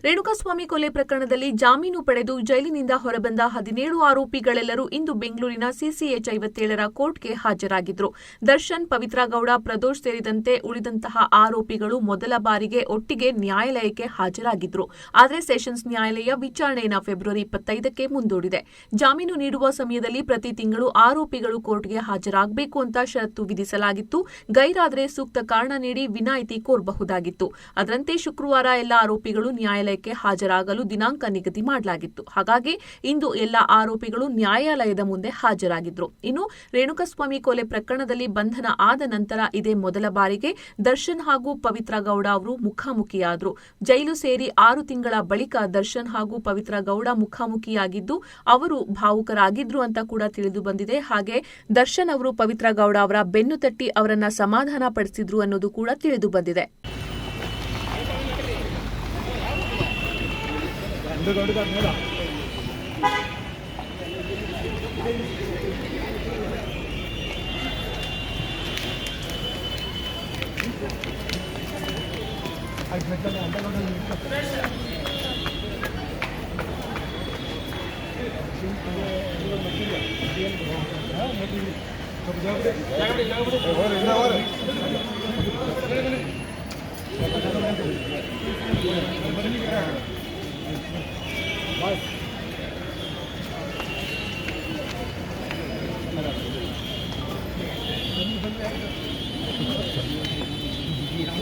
ರೇಣುಕಾಸ್ವಾಮಿ ಕೊಲೆ ಪ್ರಕರಣದಲ್ಲಿ ಜಾಮೀನು ಪಡೆದು ಜೈಲಿನಿಂದ ಹೊರಬಂದ 17 ಆರೋಪಿಗಳೆಲ್ಲರೂ ಇಂದು ಬೆಂಗಳೂರಿನ ಸಿಸಿಎಚ್ 57ರ ಕೋರ್ಟ್ಗೆ ಹಾಜರಾಗಿದ್ದರು. ದರ್ಶನ್, ಪವಿತ್ರ ಗೌಡ, ಪ್ರದೋಷ್ ಸೇರಿದಂತೆ ಉಳಿದಂತಹ ಆರೋಪಿಗಳು ಮೊದಲ ಬಾರಿಗೆ ಒಟ್ಟಿಗೆ ನ್ಯಾಯಾಲಯಕ್ಕೆ ಹಾಜರಾಗಿದ್ದರು. ಆದರೆ ಸೆಷನ್ಸ್ ನ್ಯಾಯಾಲಯ ವಿಚಾರಣೆಯನ್ನು ಫೆಬ್ರವರಿ 25ಕ್ಕೆ ಮುಂದೂಡಿದೆ. ಜಾಮೀನು ನೀಡುವ ಸಮಯದಲ್ಲಿ ಪ್ರತಿ ತಿಂಗಳು ಆರೋಪಿಗಳು ಕೋರ್ಟ್ಗೆ ಹಾಜರಾಗಬೇಕು ಅಂತ ಷರತ್ತು ವಿಧಿಸಲಾಗಿತ್ತು. ಗೈರಾದರೆ ಸೂಕ್ತ ಕಾರಣ ನೀಡಿ ವಿನಾಯಿತಿ ಕೋರಬಹುದಾಗಿತ್ತು. ಅದರಂತೆ ಶುಕ್ರವಾರ ಎಲ್ಲ ಆರೋಪಿಗಳು ನ್ಯಾಯಾಲಯಕ್ಕೆ ಹಾಜರಾಗಲು ದಿನಾಂಕ ನಿಗದಿ ಮಾಡಲಾಗಿತ್ತು. ಹಾಗಾಗಿ ಇಂದು ಎಲ್ಲ ಆರೋಪಿಗಳು ನ್ಯಾಯಾಲಯದ ಮುಂದೆ ಹಾಜರಾಗಿದ್ರು. ಇನ್ನು ರೇಣುಕಾಸ್ವಾಮಿ ಕೊಲೆ ಪ್ರಕರಣದಲ್ಲಿ ಬಂಧನ ಆದ ನಂತರ ಇದೇ ಮೊದಲ ಬಾರಿಗೆ ದರ್ಶನ್ ಹಾಗೂ ಪವಿತ್ರ ಗೌಡ ಅವರು ಮುಖಾಮುಖಿಯಾದರು. ಜೈಲು ಸೇರಿ 6 ತಿಂಗಳ ಬಳಿಕ ದರ್ಶನ್ ಹಾಗೂ ಪವಿತ್ರ ಗೌಡ ಮುಖಾಮುಖಿಯಾಗಿದ್ದು ಅವರು ಭಾವುಕರಾಗಿದ್ರು ಅಂತ ಕೂಡ ತಿಳಿದು ಬಂದಿದೆ. ಹಾಗೆ ದರ್ಶನ್ ಅವರು ಪವಿತ್ರ ಗೌಡ ಅವರ ಬೆನ್ನು ತಟ್ಟಿ ಅವರನ್ನ ಸಮಾಧಾನ ಪಡಿಸಿದ್ರು ಅನ್ನೋದು ಕೂಡ ತಿಳಿದು ಬಂದಿದೆ.